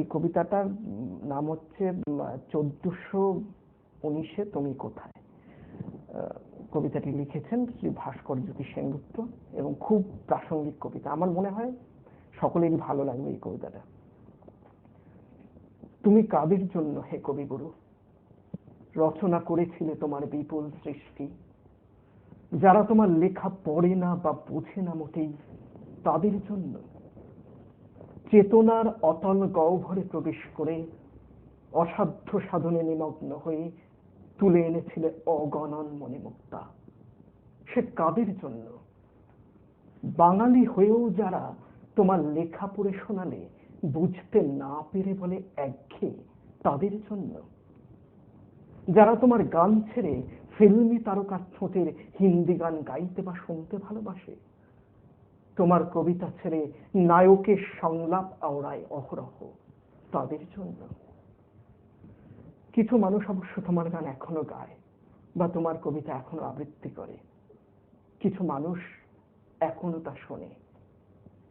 এই কবিতাটার নাম হচ্ছে 1419 তুমি কোথায়। কবিতাটি লিখেছেন শ্রী ভাস্কর জ্যোতি সেনগুপ্ত এবং খুব প্রাসঙ্গিক কবিতা। আমার মনে হয় সকলেরই ভালো লাগবে এই কবিতাটা। তুমি কাদের জন্য হে কবিগুরু রচনা করেছিলে তোমার বিপুল সৃষ্টি? যারা তোমার লেখা পড়ে না বা বোঝে না মোটেই, তাদের জন্য চেতনার অতল গহ্বরে প্রবেশ করে অসাধ্য সাধনে নিমগ্ন হয়ে তুলে এনেছিলে অগণন মণিমুক্তা। সে কাদের জন্য? বাঙালি হয়েও যারা তোমার লেখা পড়ে শোনালে বুঝতে না পেরে বলে একঘেয়ে, তাদের জন্য? যারা তোমার গান ছেড়ে ফিল্মি তারকার ঠোঁটের হিন্দি গান গাইতে বা শুনতে ভালোবাসে, তোমার কবিতা ছেড়ে নায়কের সংলাপ আওড়ায় অহরহ, তাদের জন্য? কিছু মানুষ অবশ্য তোমার গান এখনো গায় বা তোমার কবিতা এখনো আবৃত্তি করে, কিছু মানুষ এখনো তা শোনে,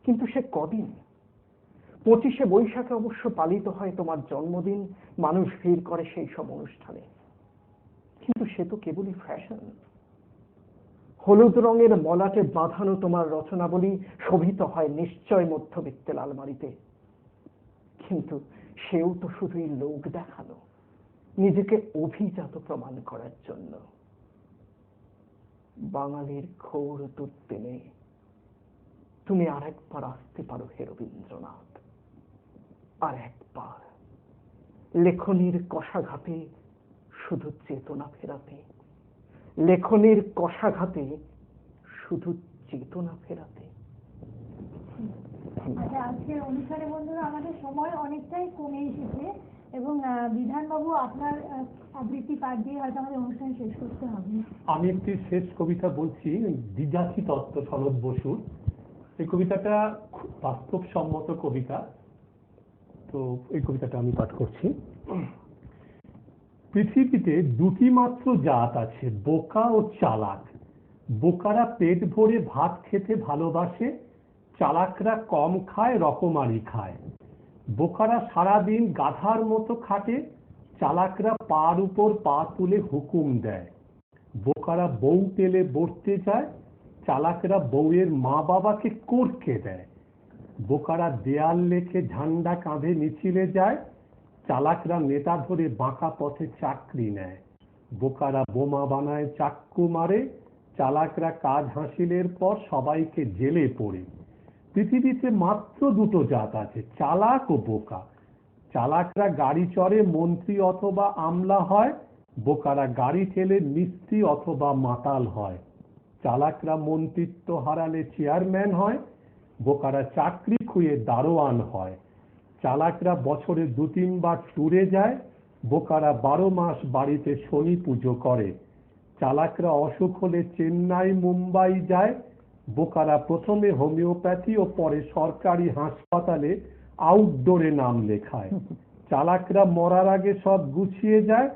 কিন্তু সে কদিন। 25শে বৈশাখে অবশ্য পালিত হয় তোমার জন্মদিন, মানুষ ভিড় করে সেই সব অনুষ্ঠানে, কিন্তু সে তো কেবলই ফ্যাশন। হলুদ রঙের মলাটে বাঁধানো তোমার রচনাবলী শোভিত হয় নিশ্চয় মধ্যবিত্তের আলমারিতে, কিন্তু সেও তো শুধুই লোক দেখানো, নিজেকে অভিজাত প্রমাণ করার জন্য। বাঙালির ঘোর দুর্দিনে তুমি আর একবার আসতে পারো হে রবীন্দ্রনাথ, আর একবার লেখনীর কষাঘাতে শুধু চেতনা ফেরাতে, লেখনীর কষাঘাতে শুধু চেতনা ফেরাতে। আজকের অনুষ্ঠানে বন্ধুরা আমাদের সময় অনেকটাই কমে এসেছে এবং বিধানবাবু আপনার আবৃত্তি পাঠ দিয়ে হয়তো আমাদের অনুষ্ঠান শেষ করতে হবে। আমি একটি শেষ কবিতা বলছি, দ্বিজাতি তত্ত্ব শরৎ বসুর। এই কবিতাটা বাস্তবসম্মত কবিতা, তো এই কবিতাটা আমি পাঠ করছি। পৃথিবীতে দুটি মাত্র জাত আছে, বোকা ও চালাক। বোকারা পেট ভরে ভাত খেতে ভালোবাসে, চালাকরা কম খায়, রকমারি খায়। বোকারা সারাদিন গাধার মতো খাটে, চালাকরা পার উপর পা তুলে হুকুম দেয়। বোকারা বউ পেলে বসতে যায়, চালাকরা বউয়ের মা বাবাকে করকে দেয়। বোকারা দেয়াল লেখে ঝান্ডা কাঁধে মিছিলে যায়, চালাকরা নেতা ধরে বাঁকা পথে চাকরি নেয়। বোকারা বোমা বানায় চাক্কু মারে, চালাকরা কাজ হাসিলের পর সবাইকে জেলে পড়ে। পৃথিবীতে মাত্র দুটো জাত আছে, চালাক ও বোকা। চালাকরা গাড়ি চড়ে মন্ত্রী অথবা আমলা হয়, বোকারা গাড়ি ঠেলে মিস্ত্রি অথবা মাতাল হয়। চালাকরা মন্ত্রিত্ব হারালে চেয়ারম্যান হয়, বোকারা চাকরি খুঁয়ে দারোয়ান হয়। চালাকরা বছরে 2-3 বার ট্যুরে যায়, বোকারা 12 মাস বাড়িতে শনি পুজো করে। চালাকরা অসুখ হলে চেন্নাই মুম্বাই যায়, বোকারা প্রথমে হোমিওপ্যাথি ও পরে সরকারি হাসপাতালে আউটডোরে নাম লেখায়। চালাকরা মরার আগে সব গুছিয়ে যায়,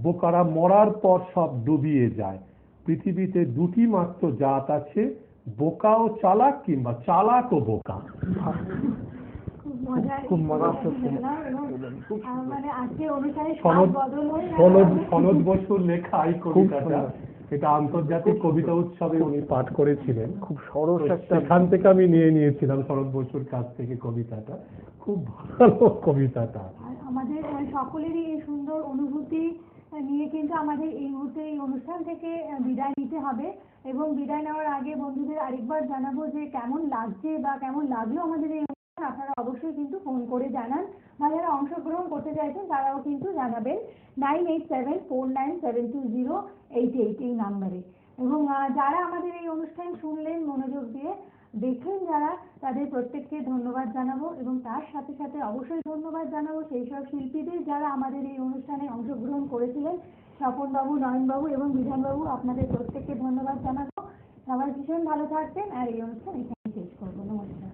বোকারা মরার পর সব ডুবিয়ে যায়। পৃথিবীতে দুটি মাত্র জাত আছে, বোকা ও চালাক কিংবা চালাক ও বোকা। সনদ বসুর লেখা এই কবিতাটা, এটা আন্তর্জাতিক কবিতা উৎসবে উনি পাঠ করেছিলেন। খুব সরস একটা, সেখান থেকে আমি নিয়েছিলাম শরৎ বসুর কাছ থেকে কবিতাটা। খুব ভালো কবিতাটা। আমাদের সকলেরই এই সুন্দর অনুভূতি নিয়ে কিন্তু আমাদের এই মুহূর্তে এই অনুষ্ঠান থেকে বিদায় নিতে হবে এবং বিদায় নেওয়ার আগে বন্ধুদের আরেকবার জানাবো যে কেমন লাগছে বা কেমন লাগলো আমাদের এই অনুষ্ঠান। আপনারা অবশ্যই কিন্তু ফোন করে জানান বা যারা অংশগ্রহণ করতে চাইছেন তারাও কিন্তু জানাবেন 9874972088 এই নাম্বারে। এবং যারা আমাদের এই অনুষ্ঠান শুনলেন মনোযোগ দিয়ে দেখলেন যারা, তাদের প্রত্যেককে ধন্যবাদ জানাবো এবং তার সাথে সাথে অবশ্যই ধন্যবাদ জানাবো সেই সব শিল্পীদের যারা আমাদের এই অনুষ্ঠানে অংশগ্রহণ করেছিলেন। স্বপনবাবু, নয়নবাবু এবং বিধানবাবু, আপনাদের প্রত্যেককে ধন্যবাদ জানাবো। সবাই ভীষণ ভালো থাকবেন আর এই অনুষ্ঠান এখানে শেষ করবো। নমস্কার।